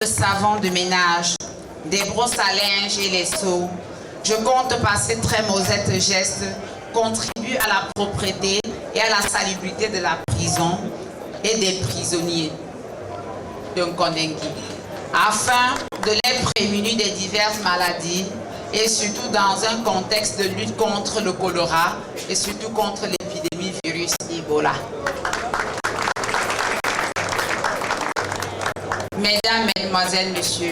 le savon de ménage, des brosses à linge et les seaux, je compte par ces très mauvais gestes contribuer à la propreté et à la salubrité de la prison et des prisonniers de Nkondengui, afin de les prémunir des diverses maladies et surtout dans un contexte de lutte contre le choléra et surtout contre l'épidémie virus Ebola. Mesdames, Mesdemoiselles, Messieurs,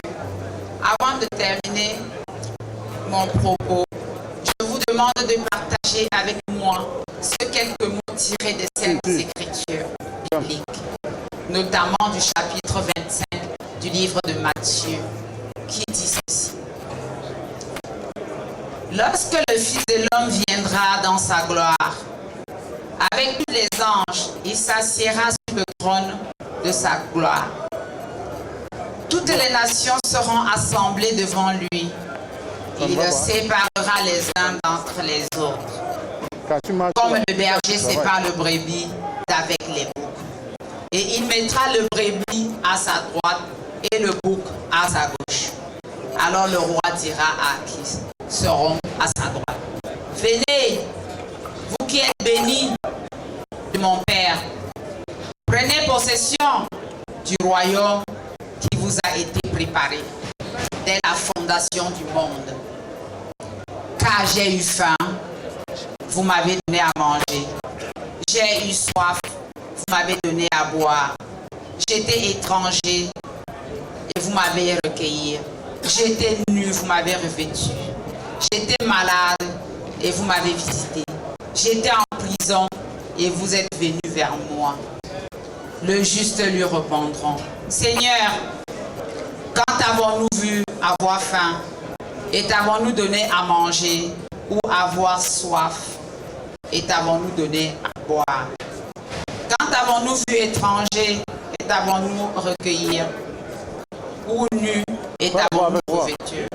avant de terminer mon propos, je vous demande de partager avec moi ce quelques mots tirés de Saintes Écritures bibliques, notamment du chapitre 25 du livre de Matthieu, qui dit ceci. Lorsque le Fils de l'homme viendra dans sa gloire, avec tous les anges, il s'assiera sur le trône de sa gloire. Toutes les nations seront assemblées devant lui. Il séparera les uns d'entre les autres, comme le berger sépare le brebis d'avec les boucs. Et il mettra le brebis à sa droite et le bouc à sa gauche. Alors le roi dira à qui seront à sa droite: venez, vous qui êtes bénis de mon Père, prenez possession du royaume qui vous a été préparé dès la fondation du monde. Car j'ai eu faim, vous m'avez donné à manger. J'ai eu soif, vous m'avez donné à boire. J'étais étranger et vous m'avez recueilli. J'étais nu, vous m'avez revêtu. J'étais malade et vous m'avez visité. J'étais en prison et vous êtes venus vers moi. Le juste lui répondront: Seigneur, quand avons-nous vu avoir faim et t'avons-nous donné à manger, ou avoir soif et t'avons-nous donné à boire? Quand avons-nous vu étranger et t'avons-nous recueilli, ou nu et t'avons-nous revêtu?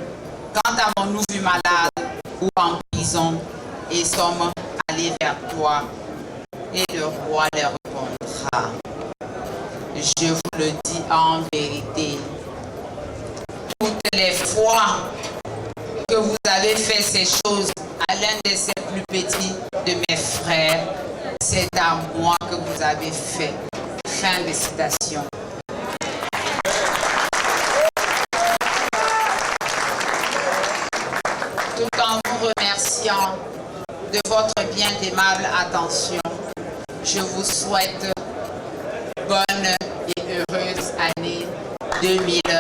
Quand avons-nous vu malade ou en prison et sommes allés vers toi? Et le roi leur répondra: je vous le dis en vérité, toutes les fois que vous avez fait ces choses à l'un de ces plus petits de mes frères, c'est à moi que vous avez fait. Fin de citation. Tout en vous remerciant de votre bien aimable attention, je vous souhaite bonne et heureuse année 2015.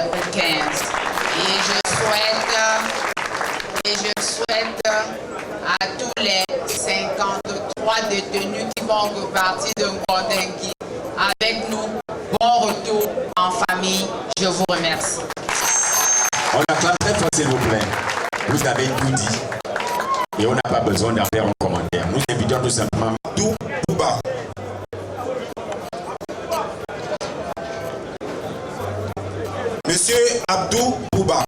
Et je souhaite à tous les 53 détenus qui vont repartir de Nkondengui avec nous, bon retour en famille. Je vous remercie. On acclame très fort, s'il vous plaît. Vous avez tout dit. Et on n'a pas besoin d'en faire un commentaire. Nous invitons tout simplement tout bas. Monsieur Abdou Bouba.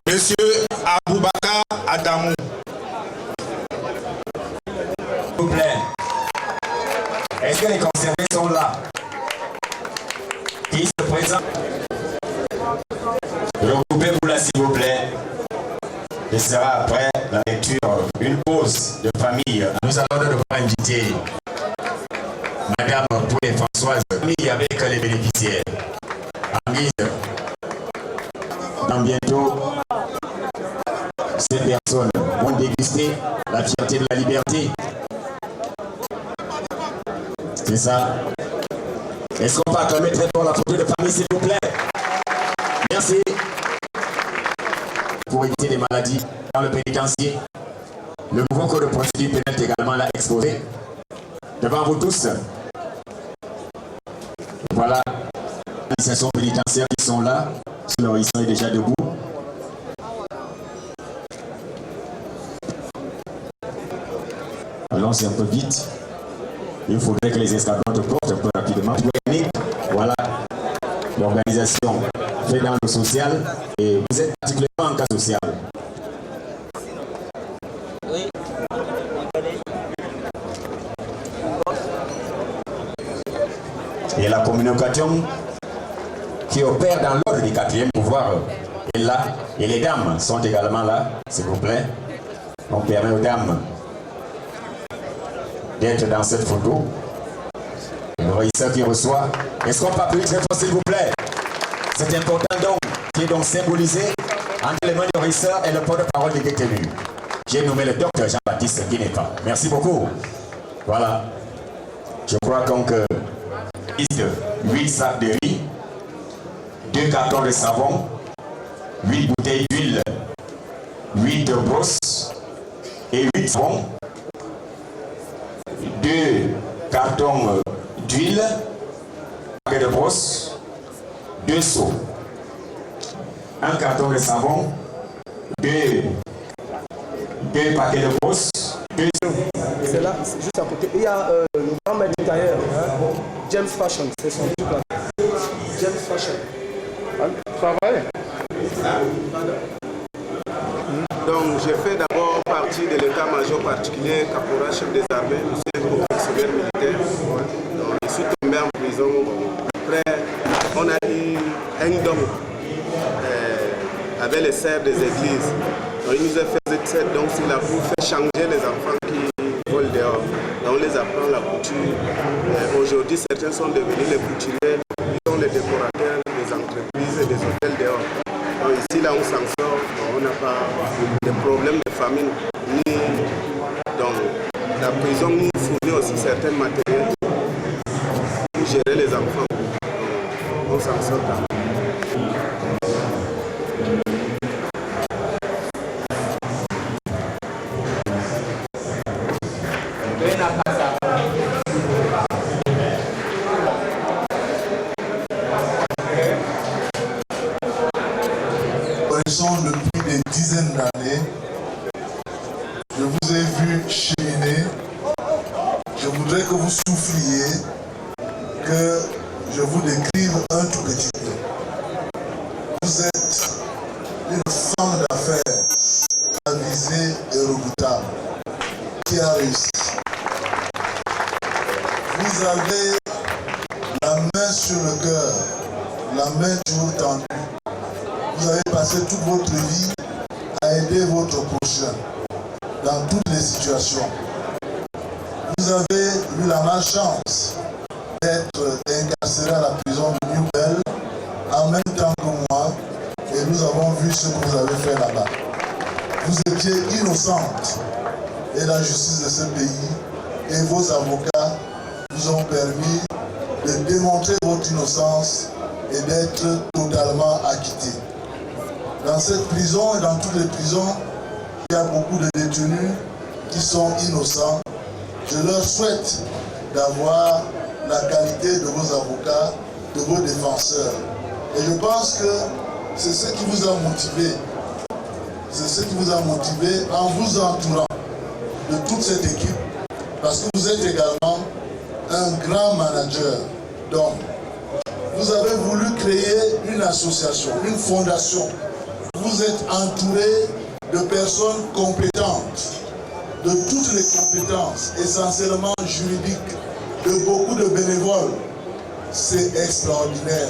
Monsieur Aboubakar Adamou. S'il vous plaît. Est-ce que les concernés sont là? Qui se présente? Regroupez-vous là, s'il vous plaît. Ce sera après la lecture, une pause de famille. Nous allons devoir inviter Madame Poulet-Françoise, famille avec les bénéficiaires. En guise, dans bientôt, ces personnes vont déguster la fierté de la liberté. C'est ça. Est-ce qu'on peut acclamer très fort la photo de famille, s'il vous plaît? Merci. Pour éviter les maladies dans le pénitencier, le nouveau code de procédure pénale est également là exposé devant vous tous. Voilà les administrations pénitentiaires qui sont là. Leur ils sont déjà debout. Allons, c'est un peu vite. Il faudrait que les escadrons te portent un peu rapidement. Voilà l'organisation fait dans le social et vous êtes particulièrement en cas social. Oui. Et la communication qui opère dans l'ordre du 4e pouvoir est là. Et les dames sont également là, s'il vous plaît. On permet aux dames d'être dans cette photo. Le régisseur qui reçoit. Est-ce qu'on peut appeler très fort, s'il vous plaît? C'est important donc, qui est donc symbolisé entre les mains du régisseur et le porte-parole des détenus. J'ai nommé le docteur Jean-Baptiste Guinépa. Merci beaucoup. Voilà. Je crois donc que 8 sacs de riz, 2 cartons de savon, 8 bouteilles d'huile, 8 de brosse et 8 savons, 2 cartons d'huile, un paquet de brosse, 2 seaux, 1 carton de savon, 2 paquets de brosse, 2 seaux. C'est là, c'est juste à côté. Il y a le grand maître tailleur, James Fashion, c'est son truc là. James Fashion. Travail. Donc, j'ai fait d'abord partie de l'état-major particulier, caporal chef des armées, je suis professionnel militaire. Donc, je suis tombé en prison. Après, on a eu un don avec les serfs des églises. Donc, il nous a fait cette donc il a pu faire changer les enfants qui volent dehors. Donc, on les apprend la couture. Aujourd'hui, certains sont devenus les couturiers, ils sont les décorateurs des entreprises et des hôtels dehors. Donc, ici, là, on s'en sort. On n'a pas de problème de famine. Donc, la prison nous fournit aussi certains matériels pour gérer les enfants. Donc, on s'en sort quand même. Depuis des dizaines d'années, je vous ai vu cheminer. Je voudrais que vous souffliez, que je vous décrive un tout petit peu. Vous êtes une femme d'affaires avisée et redoutable qui a réussi. Vous avez la main sur le cœur, la main toujours tendue. Vous avez passé toute votre vie à aider votre prochain dans toutes les situations. Vous avez eu la malchance d'être incarcéré à la prison de New Bell en même temps que moi, et nous avons vu ce que vous avez fait là-bas. Vous étiez innocente et la justice de ce pays et vos avocats vous ont permis de démontrer votre innocence et d'être totalement acquitté. Dans cette prison et dans toutes les prisons, il y a beaucoup de détenus qui sont innocents. Je leur souhaite d'avoir la qualité de vos avocats, de vos défenseurs. Et je pense que c'est ce qui vous a motivé. C'est ce qui vous a motivé en vous entourant de toute cette équipe. Parce que vous êtes également un grand manager d'hommes. Vous avez voulu créer une association, une fondation. Vous êtes entouré de personnes compétentes, de toutes les compétences, essentiellement juridiques, de beaucoup de bénévoles. C'est extraordinaire.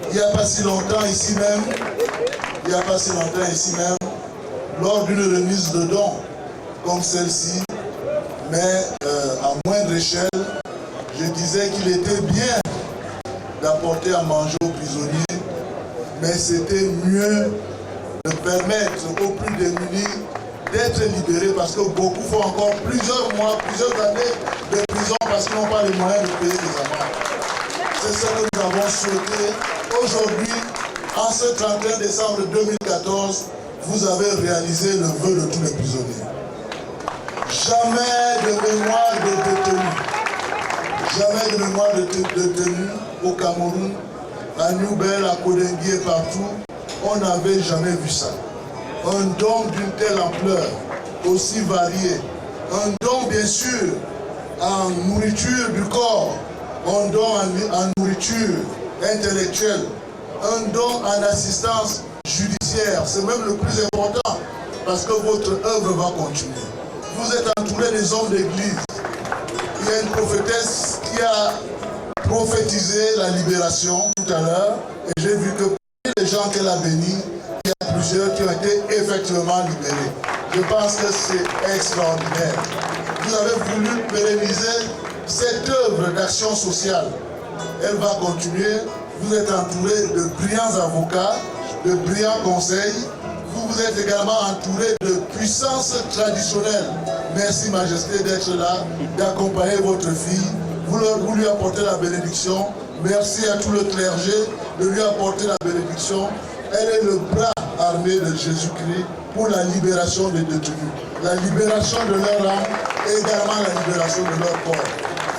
Il n'y a pas si longtemps ici même, lors d'une remise de dons comme celle-ci, mais à moindre échelle, je disais qu'il était bien d'apporter à manger aux prisonniers, mais c'était mieux de permettre aux plus démunis d'être libérés parce que beaucoup font encore plusieurs mois, plusieurs années de prison parce qu'ils n'ont pas les moyens de payer les amendes. C'est ce que nous avons souhaité. Aujourd'hui, en ce 31 décembre 2014, vous avez réalisé le vœu de tous les prisonniers. Jamais de mémoire de détenus. Jamais de mémoire de détenus au Cameroun, à New Bell, à Kodengui et partout. On n'avait jamais vu ça. Un don d'une telle ampleur, aussi varié. Un don, bien sûr, en nourriture du corps. Un don en nourriture intellectuelle. Un don en assistance judiciaire. C'est même le plus important parce que votre œuvre va continuer. Vous êtes entouré des hommes d'église. Il y a une prophétesse qui a prophétisé la libération tout à l'heure. Et j'ai vu que parmi les gens qu'elle a bénis, il y a plusieurs qui ont été effectivement libérés. Je pense que c'est extraordinaire. Vous avez voulu pérenniser cette œuvre d'action sociale. Elle va continuer. Vous êtes entouré de brillants avocats, de brillants conseils. Vous êtes également entouré de puissances traditionnelles. Merci Majesté d'être là, d'accompagner votre fille. Vous lui apportez la bénédiction. Merci à tout le clergé de lui apporter la bénédiction. Elle est le bras armé de Jésus-Christ pour la libération des détenus. La libération de leur âme et également la libération de leur corps.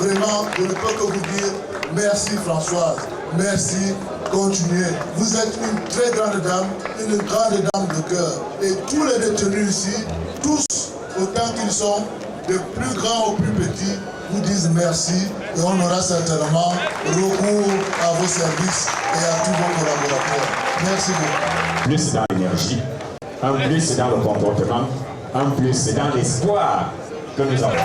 Vraiment, je ne peux que vous dire merci Françoise. Merci. Continuez. Vous êtes une très grande dame, une grande dame de cœur. Et tous les détenus ici, tous, autant qu'ils sont, de plus grands au plus petits, vous disent merci et on aura certainement recours à vos services et à tous vos collaborateurs. Merci beaucoup. Plus c'est dans l'énergie, un plus c'est dans le comportement, un plus c'est dans l'espoir que nous avons.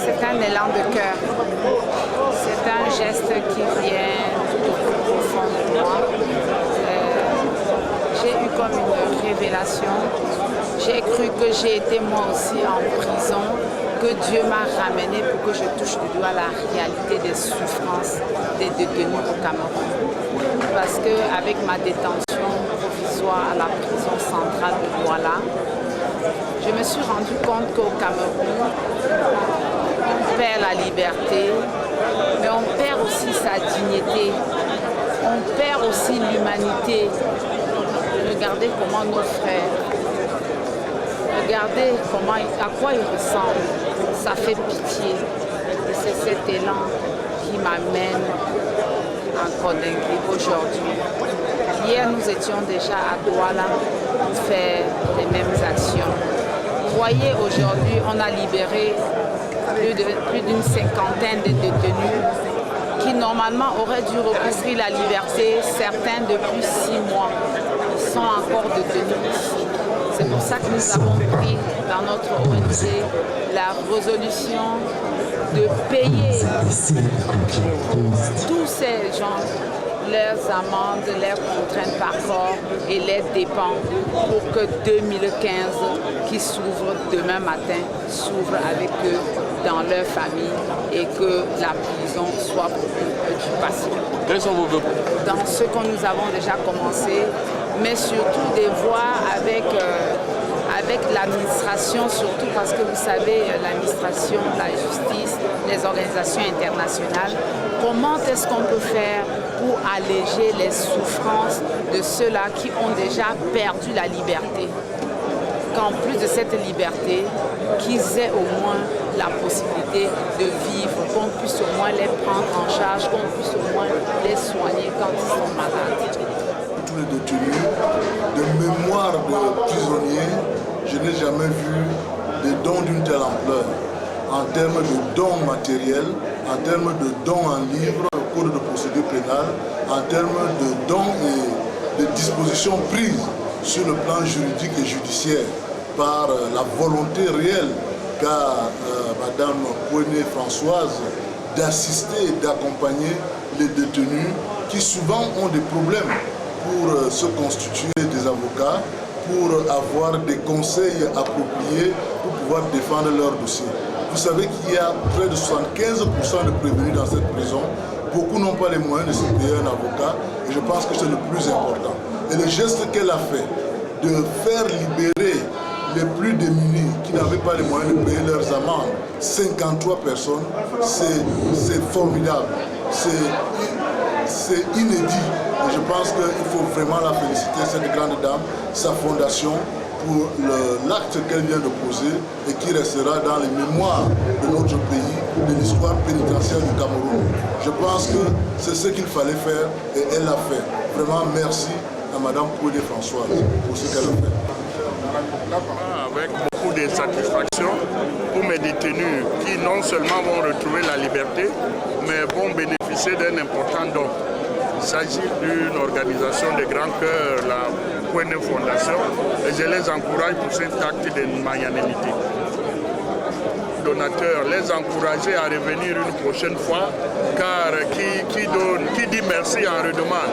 C'est un élan de cœur. C'est un geste qui vient tout au fond de moi. J'ai eu comme une révélation. J'ai cru que j'ai été moi aussi en prison, que Dieu m'a ramené pour que je touche du doigt la réalité des souffrances des détenus au Cameroun. Parce qu'avec ma détention provisoire à la prison centrale de Douala, je me suis rendu compte qu'au Cameroun, on perd la liberté, mais on perd aussi sa dignité, on perd aussi l'humanité. Regardez comment nos frères, regardez à quoi ils ressemblent, ça fait pitié. Et c'est cet élan qui m'amène à Conakry aujourd'hui. Hier, nous étions déjà à Douala pour faire les mêmes actions. Vous voyez, aujourd'hui, on a libéré plus d'une cinquantaine de détenus qui normalement auraient dû recouvrir la liberté, certains depuis 6 mois. Ils sont encore détenus ici. C'est pour ça que nous avons pris dans notre ONG la résolution de payer tous ces gens leurs amendes, leurs contraintes par corps et les dépenses pour que 2015 qui s'ouvre demain matin s'ouvre avec eux dans leur famille et que la prison soit pour eux du passé. Quels sont vos vœux? Dans ce que nous avons déjà commencé, mais surtout des voix avec l'administration, surtout parce que vous savez, l'administration, la justice, les organisations internationales, comment est-ce qu'on peut faire pour alléger les souffrances de ceux-là qui ont déjà perdu la liberté? Qu'en plus de cette liberté, qu'ils aient au moins la possibilité de vivre, qu'on puisse au moins les prendre en charge, qu'on puisse au moins les soigner quand ils sont malades. Tous les détenus, de mémoire de prisonniers, je n'ai jamais vu des dons d'une telle ampleur. En termes de dons matériels, en termes de dons en livres, le code de procédure pénale, en termes de dons et de dispositions prises sur le plan juridique et judiciaire par la volonté réelle qu'a Madame Poignet-Françoise d'assister et d'accompagner les détenus qui souvent ont des problèmes pour se constituer des avocats, pour avoir des conseils appropriés pour pouvoir défendre leur dossier. Vous savez qu'il y a près de 75% de prévenus dans cette prison. Beaucoup n'ont pas les moyens de se payer un avocat et je pense que c'est le plus important. Et le geste qu'elle a fait de faire libérer les plus démunis qui n'avaient pas les moyens de payer leurs amendes, 53 personnes, c'est formidable, c'est inédit. Et je pense qu'il faut vraiment la féliciter, cette grande dame, sa fondation, pour l'acte qu'elle vient de poser et qui restera dans les mémoires de notre pays, de l'histoire pénitentiaire du Cameroun. Je pense que c'est ce qu'il fallait faire et elle l'a fait. Vraiment merci à Madame Poignet-Françoise pour ce qu'elle a fait. Avec beaucoup de satisfaction pour mes détenus qui non seulement vont retrouver la liberté, mais vont bénéficier d'un important don. Il s'agit d'une organisation de grand cœur, la Poignet Fondation, et je les encourage pour cet acte de magnanimité. Donateurs, les encourager à revenir une prochaine fois, car qui dit merci en redemande.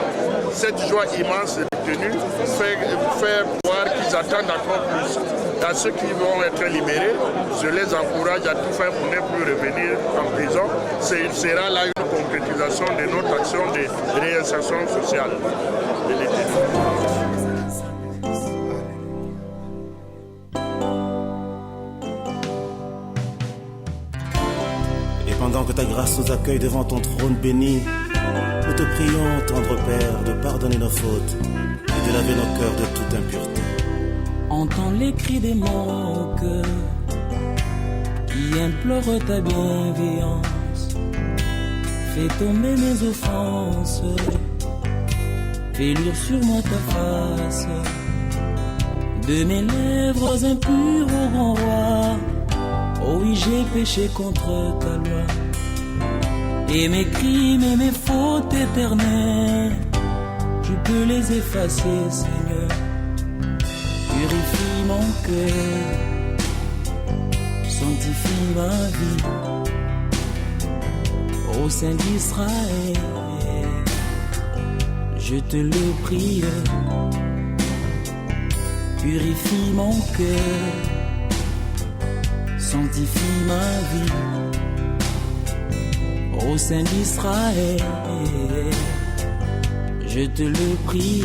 Cette joie immense des détenus fait voir qu'ils attendent encore plus. À ceux qui vont être libérés, je les encourage à tout faire pour ne plus revenir en prison. Il sera là une concrétisation de notre action de réinsertion sociale de détenus. Et pendant que ta grâce nous accueille devant ton trône béni, nous te prions, tendre Père, de pardonner nos fautes et de laver nos cœurs de toute impureté. Entends les cris des mon cœur qui implorent ta bienveillance. Fais tomber mes offenses, fais luire sur moi ta face. De mes lèvres impures au grand roi, oh oui, j'ai péché contre ta loi. Et mes crimes et mes fautes éternelles, tu peux les effacer, Seigneur. Purifie mon cœur, sanctifie ma vie, ô Saint d'Israël, je te le prie. Purifie mon cœur, sanctifie ma vie, ô Saint d'Israël, je te le prie.